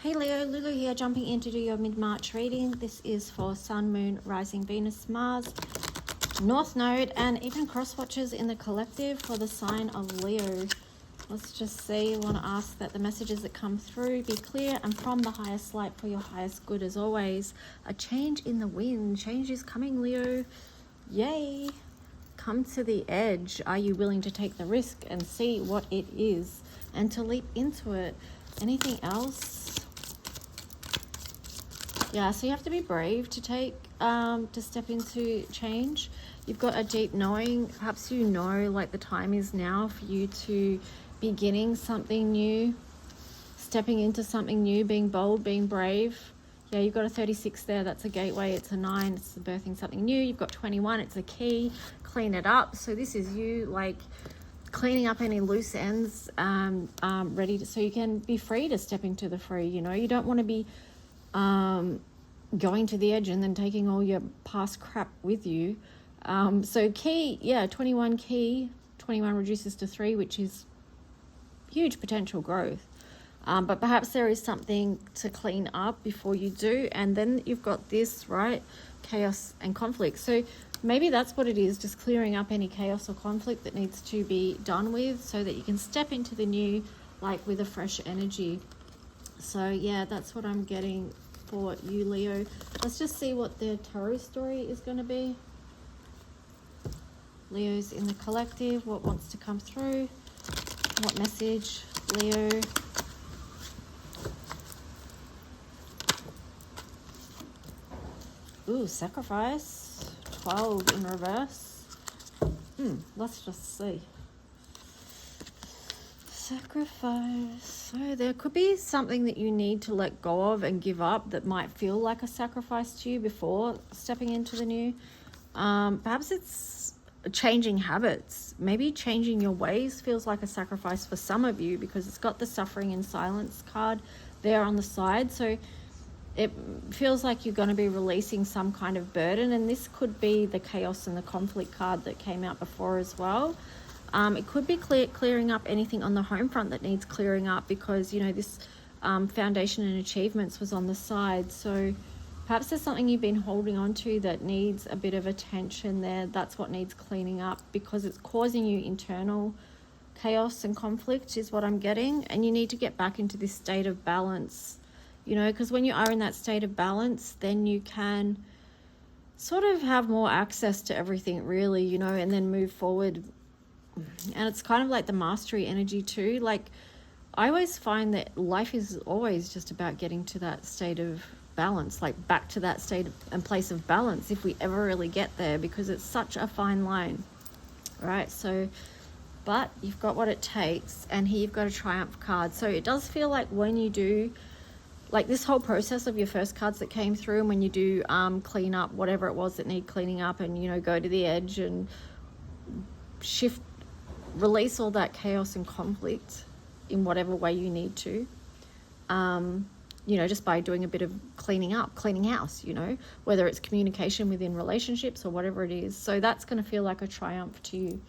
Hey Leo, Lulu here, jumping in to do your mid-March reading. This is for Sun, Moon, Rising, Venus, Mars, North Node, and even cross watchers in the collective for the sign of Leo. Let's just see. I want to ask that the messages that come through be clear and from the highest light for your highest good as always. A change in the wind. Change is coming, Leo. Yay. Come to the edge. Are you willing to take the risk and see what it is and to leap into it? Anything else? Yeah, so you have to be brave to step into change. You've got a deep knowing. Perhaps you know like the time is now for you to beginning something new, stepping into something new, being bold, being brave. Yeah, you've got a 36 there. That's a gateway. It's a 9. It's birthing something new. You've got 21. It's a key. Clean it up. So this is you like cleaning up any loose ends, ready to, so you can be free to step into the free. You know, you don't want to be going to the edge and then taking all your past crap with you. So key, yeah, 21 key, 21 reduces to 3, which is huge potential growth. But perhaps there is something to clean up before you do. And then you've got this, right? Chaos and conflict. So maybe that's what it is, just clearing up any chaos or conflict that needs to be done with so that you can step into the new, like with a fresh energy. So yeah, that's what I'm getting for you, Leo. Let's just see what their tarot story is going to be. Leo's in the collective. What wants to come through? What message, Leo? Ooh, sacrifice. 12 in reverse. Let's just see. Sacrifice. So there could be something that you need to let go of and give up that might feel like a sacrifice to you before stepping into the new. Perhaps it's changing habits. Maybe changing your ways feels like a sacrifice for some of you because it's got the suffering in silence card there on the side. So it feels like you're going to be releasing some kind of burden, and this could be the chaos and the conflict card that came out before as well. It could be clearing up anything on the home front that needs clearing up because, you know, this foundation and achievements was on the side. So perhaps there's something you've been holding on to that needs a bit of attention there. That's what needs cleaning up because it's causing you internal chaos and conflict is what I'm getting. And you need to get back into this state of balance, you know, because when you are in that state of balance, then you can sort of have more access to everything really, you know, and then move forward. And it's kind of like the mastery energy too. Like I always find that life is always just about getting to that state of balance, like back to that state and place of balance if we ever really get there, because it's such a fine line, right? So, but you've got what it takes, and here you've got a triumph card. So it does feel like when you do like this whole process of your first cards that came through, and when you do clean up whatever it was that need cleaning up and, you know, go to the edge and shift, release all that chaos and conflict in whatever way you need to, you know, just by doing a bit of cleaning up, cleaning house, you know, whether it's communication within relationships or whatever it is. So that's going to feel like a triumph to you.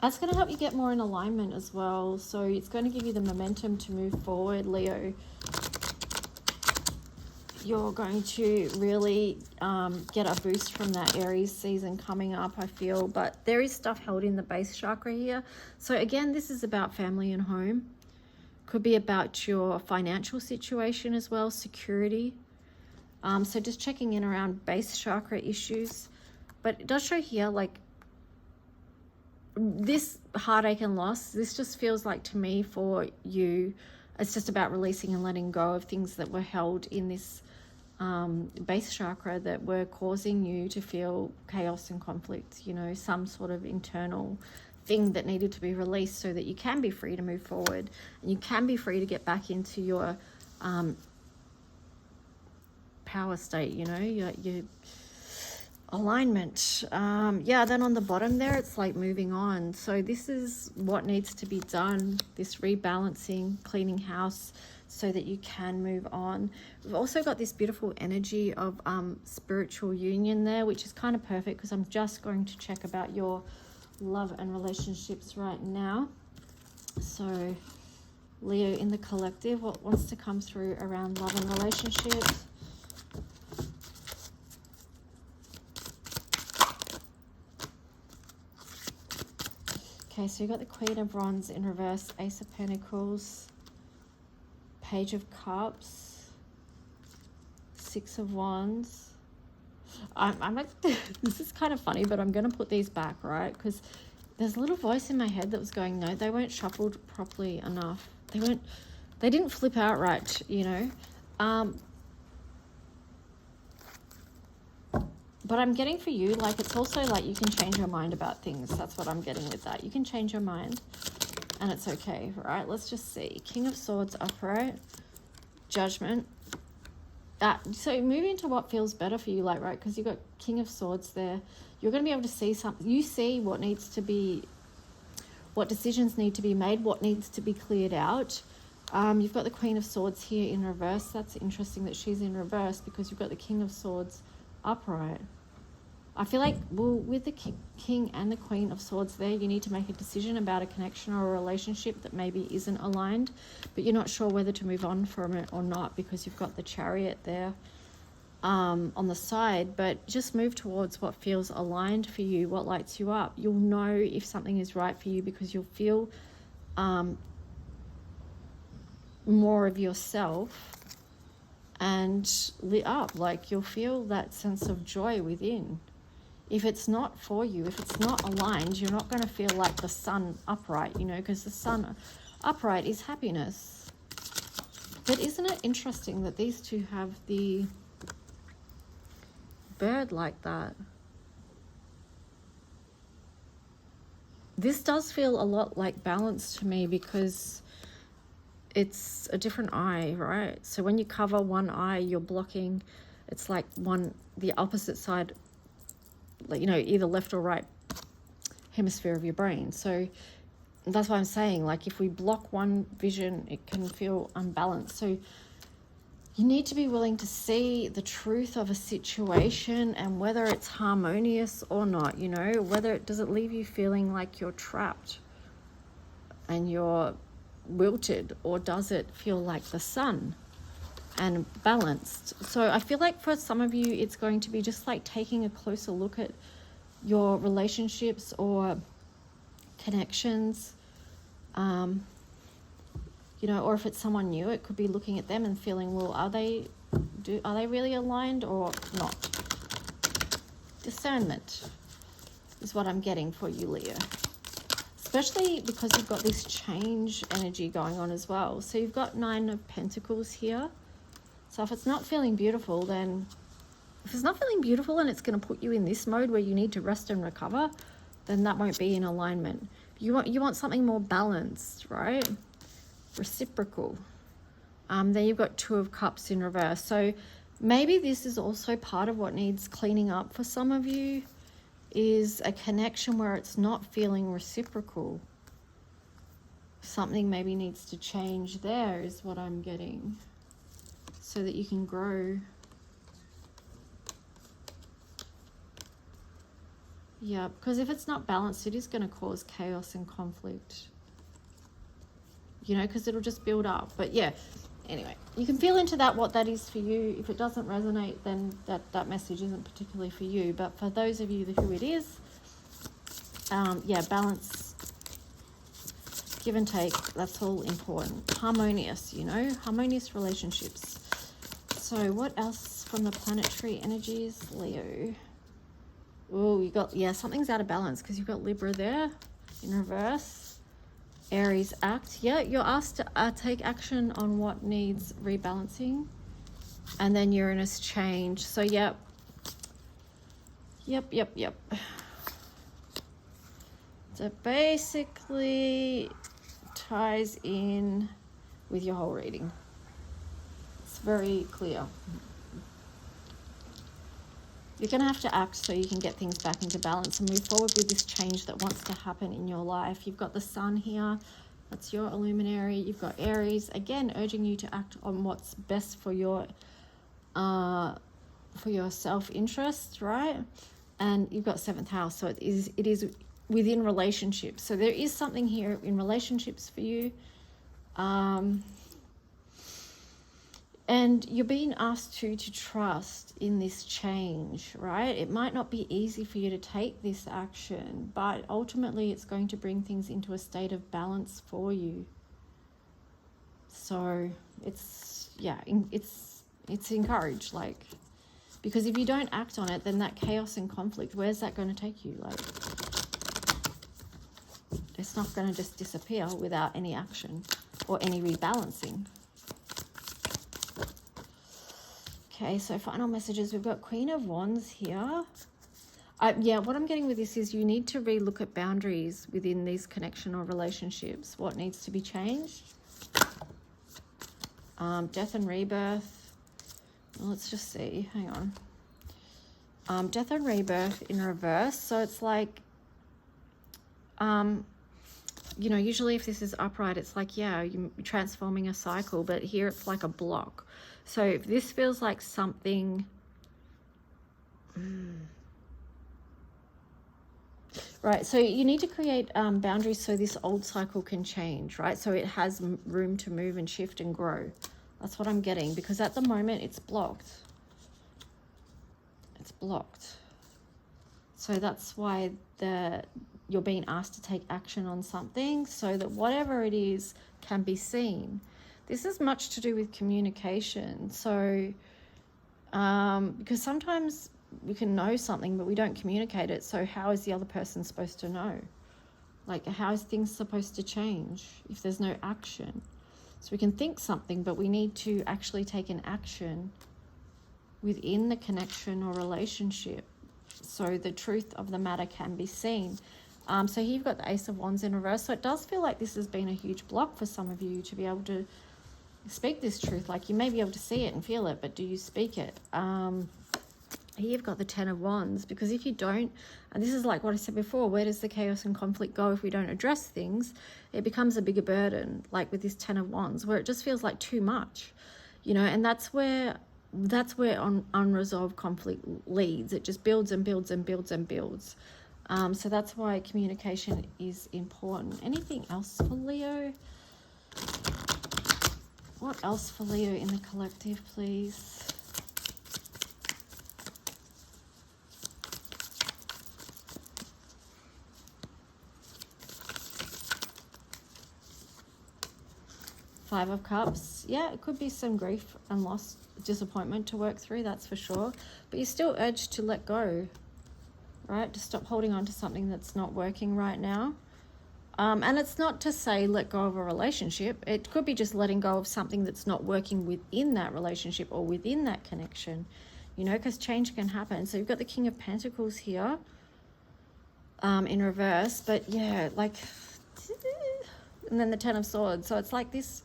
That's going to help you get more in alignment as well. So it's going to give you the momentum to move forward, Leo. You're going to really get a boost from that Aries season coming up, I feel. But there is stuff held in the base chakra here. So again, this is about family and home. Could be about your financial situation as well, security. So just checking in around base chakra issues. But it does show here, like, this heartache and loss, this just feels like to me for you, it's just about releasing and letting go of things that were held in this base chakra that were causing you to feel chaos and conflict, you know, some sort of internal thing that needed to be released so that you can be free to move forward and you can be free to get back into your power state, you know, your alignment. Yeah, then on the bottom there, it's like moving on. So this is what needs to be done, this rebalancing, cleaning house, so that you can move on. We've also got this beautiful energy of spiritual union there, which is kind of perfect because I'm just going to check about your love and relationships right now. So Leo in the collective, what wants to come through around love and relationships. Okay, so you got the Queen of Wands in reverse, Ace of Pentacles, Page of Cups, Six of Wands. I'm like, this is kind of funny, but I'm going to put these back, right? Because there's a little voice in my head that was going, no, they weren't shuffled properly enough. They didn't flip out right, you know. But I'm getting for you, like, it's also like you can change your mind about things. That's what I'm getting with that. You can change your mind and it's okay, right? Let's just see. King of Swords upright, Judgment. So moving to what feels better for you, like, right? Because you've got King of Swords there. You're going to be able to see something. You see what needs to be, what decisions need to be made, what needs to be cleared out. You've got the Queen of Swords here in reverse. That's interesting that she's in reverse because you've got the King of Swords upright. I feel like, well, with the King and the Queen of Swords there, you need to make a decision about a connection or a relationship that maybe isn't aligned, but you're not sure whether to move on from it or not because you've got the Chariot there on the side. But just move towards what feels aligned for you, what lights you up. You'll know if something is right for you because you'll feel more of yourself and lit up. Like, you'll feel that sense of joy within. If it's not for you, if it's not aligned, you're not going to feel like the sun upright, you know, because the sun upright is happiness. But isn't it interesting that these two have the bird like that? This does feel a lot like balance to me because it's a different eye, right? So when you cover one eye, you're blocking, it's like the opposite side, like, you know, either left or right hemisphere of your brain. So that's why I'm saying, like, if we block one vision, it can feel unbalanced. So you need to be willing to see the truth of a situation and whether it's harmonious or not, you know, does it leave you feeling like you're trapped and you're wilted, or does it feel like the sun and balanced? So I feel like for some of you, it's going to be just like taking a closer look at your relationships or connections, you know, or if it's someone new, it could be looking at them and feeling, well, are they really aligned or not? Discernment is what I'm getting for you, Leo. Especially because you've got this change energy going on as well. So you've got 9 of Pentacles here. So if it's not feeling beautiful, then if it's not feeling beautiful and it's going to put you in this mode where you need to rest and recover, then that won't be in alignment. You want something more balanced, right? Reciprocal. Then you've got 2 of Cups in reverse. So maybe this is also part of what needs cleaning up for some of you, is a connection where it's not feeling reciprocal. Something maybe needs to change there is what I'm getting, so that you can grow. Yeah, because if it's not balanced, it is going to cause chaos and conflict, you know, because it'll just build up. But yeah, anyway, you can feel into that, what that is for you. If it doesn't resonate, then that message isn't particularly for you. But for those of you who it is, yeah, balance, give and take, that's all important. Harmonious, you know, harmonious relationships. So what else from the planetary energies, Leo? Oh, you got, yeah, something's out of balance because you've got Libra there in reverse. Aries, act. Yeah, you're asked to take action on what needs rebalancing. And then Uranus, change. So, yep. So basically ties in with your whole reading. It's very clear. You're going to have to act so you can get things back into balance and move forward with this change that wants to happen in your life. You've got the Sun here. That's your illuminary. You've got Aries, again, urging you to act on what's best for your self-interest, right? And you've got 7th house, so it is within relationships. So there is something here in relationships for you. And you're being asked to trust in this change, right? It might not be easy for you to take this action, but ultimately it's going to bring things into a state of balance for you. So it's, yeah, it's encouraged, like, because if you don't act on it, then that chaos and conflict, where's that going to take you? Like, it's not going to just disappear without any action or any rebalancing. Okay, so final messages. We've got Queen of Wands here. Yeah, what I'm getting with this is you need to relook at boundaries within these connection or relationships. What needs to be changed? Death and rebirth. Well, let's just see. Hang on. Death and rebirth in reverse. So it's like, you know, usually if this is upright, it's like, yeah, you're transforming a cycle, but here it's like a block. So if this feels like something, right, so you need to create boundaries so this old cycle can change, right? So it has room to move and shift and grow. That's what I'm getting, because at the moment it's blocked. It's blocked. So that's why you're being asked to take action on something so that whatever it is can be seen. This is much to do with communication. So, because sometimes we can know something, but we don't communicate it. So how is the other person supposed to know? Like, how is things supposed to change if there's no action? So we can think something, but we need to actually take an action within the connection or relationship so the truth of the matter can be seen. So here you've got the Ace of Wands in reverse. So it does feel like this has been a huge block for some of you to be able to speak this truth. Like, you may be able to see it and feel it, but do you speak it? Here you've got the Ten of Wands, because if you don't, and this is like what I said before, where does the chaos and conflict go if we don't address things? It becomes a bigger burden, like with this Ten of Wands, where it just feels like too much, you know, and that's where unresolved conflict leads. It just builds and builds and builds and builds. So that's why communication is important. Anything else for Leo? What else for Leo in the collective, please? Five of Cups. Yeah, it could be some grief and loss, disappointment to work through, that's for sure. But you're still urged to let go, right? To stop holding on to something that's not working right now. And it's not to say let go of a relationship. It could be just letting go of something that's not working within that relationship or within that connection, you know, because change can happen. So you've got the King of Pentacles here in reverse. But yeah, like, and then the Ten of Swords. So it's like this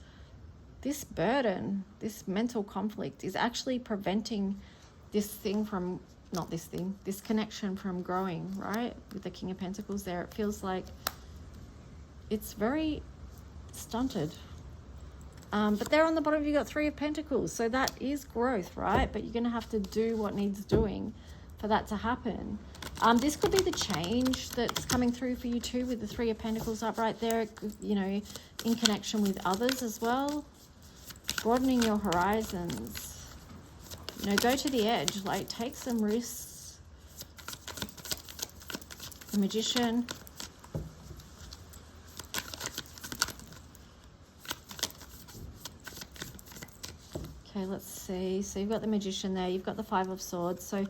burden, this mental conflict is actually preventing this thing from, not this thing, this connection from growing, right? With the King of Pentacles there, it feels like it's very stunted. But there on the bottom, you got Three of Pentacles. So that is growth, right? But you're going to have to do what needs doing for that to happen. This could be the change that's coming through for you too, with the Three of Pentacles up right there, you know, in connection with others as well. Broadening your horizons. You know, go to the edge, like take some risks. The Magician. Okay, let's see. So you've got the Magician there. You've got the Five of Swords. So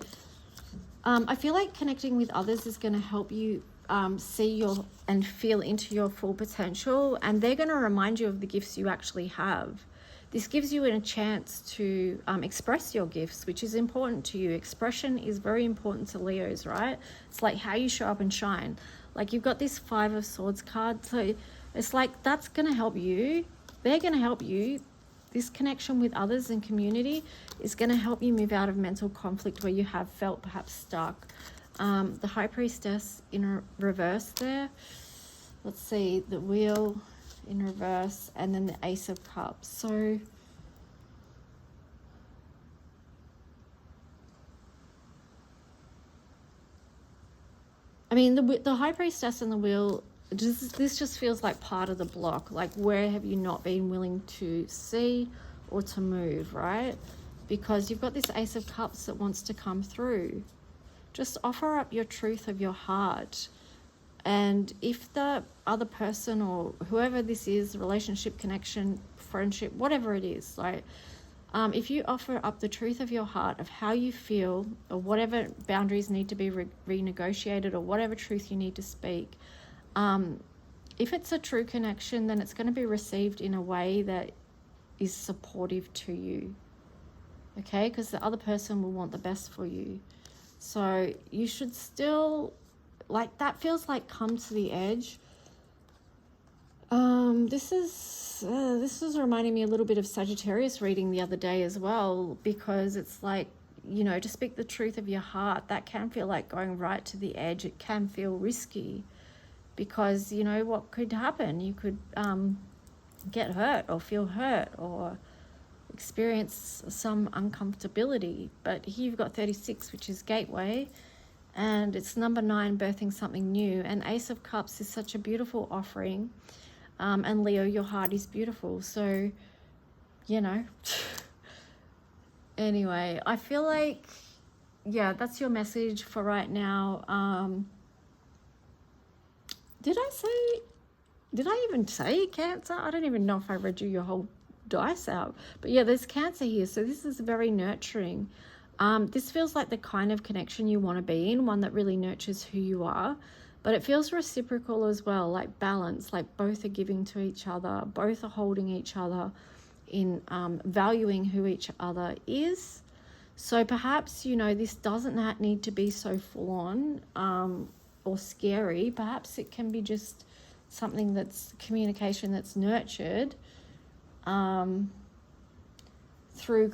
I feel like connecting with others is going to help you see and feel into your full potential. And they're going to remind you of the gifts you actually have. This gives you a chance to express your gifts, which is important to you. Expression is very important to Leos, right? It's like how you show up and shine. Like, you've got this Five of Swords card. So it's like that's going to help you. They're going to help you. This connection with others and community is going to help you move out of mental conflict where you have felt perhaps stuck. The High Priestess in reverse there. Let's see, the Wheel in reverse, and then the Ace of Cups. So I mean, the High Priestess and the Wheel this just feels like part of the block. Like, where have you not been willing to see or to move, right? Because you've got this Ace of Cups that wants to come through. Just offer up your truth of your heart. And if the other person or whoever this is, relationship, connection, friendship, whatever it is, like, if you offer up the truth of your heart of how you feel, or whatever boundaries need to be renegotiated, or whatever truth you need to speak, if it's a true connection, then it's going to be received in a way that is supportive to you. Okay, because the other person will want the best for you. So you should still, like, that feels like come to the edge. This is reminding me a little bit of Sagittarius reading the other day as well, because it's like, you know, to speak the truth of your heart, that can feel like going right to the edge. It can feel risky because, you know, what could happen? You could get hurt or feel hurt or experience some uncomfortability. But here you've got 36, which is gateway, and it's number 9, birthing something new. And Ace of Cups is such a beautiful offering. And Leo, your heart is beautiful. So, you know, anyway, I feel like, yeah, that's your message for right now. Did I even say Cancer? I don't even know if I read you your whole dice out. But yeah, there's Cancer here. So this is very nurturing. This feels like the kind of connection you want to be in, one that really nurtures who you are. But it feels reciprocal as well, like balance, like both are giving to each other, both are holding each other in valuing who each other is. So perhaps, you know, this doesn't need to be so full on or scary. Perhaps it can be just something that's communication that's nurtured through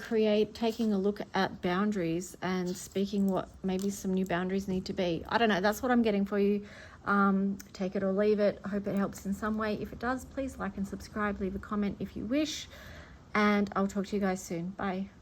taking a look at boundaries and speaking what maybe some new boundaries need to be. I don't know, that's what I'm getting for you. Take it or leave it. I hope it helps in some way. If it does, please like and subscribe, leave a comment if you wish, and I'll talk to you guys soon. Bye.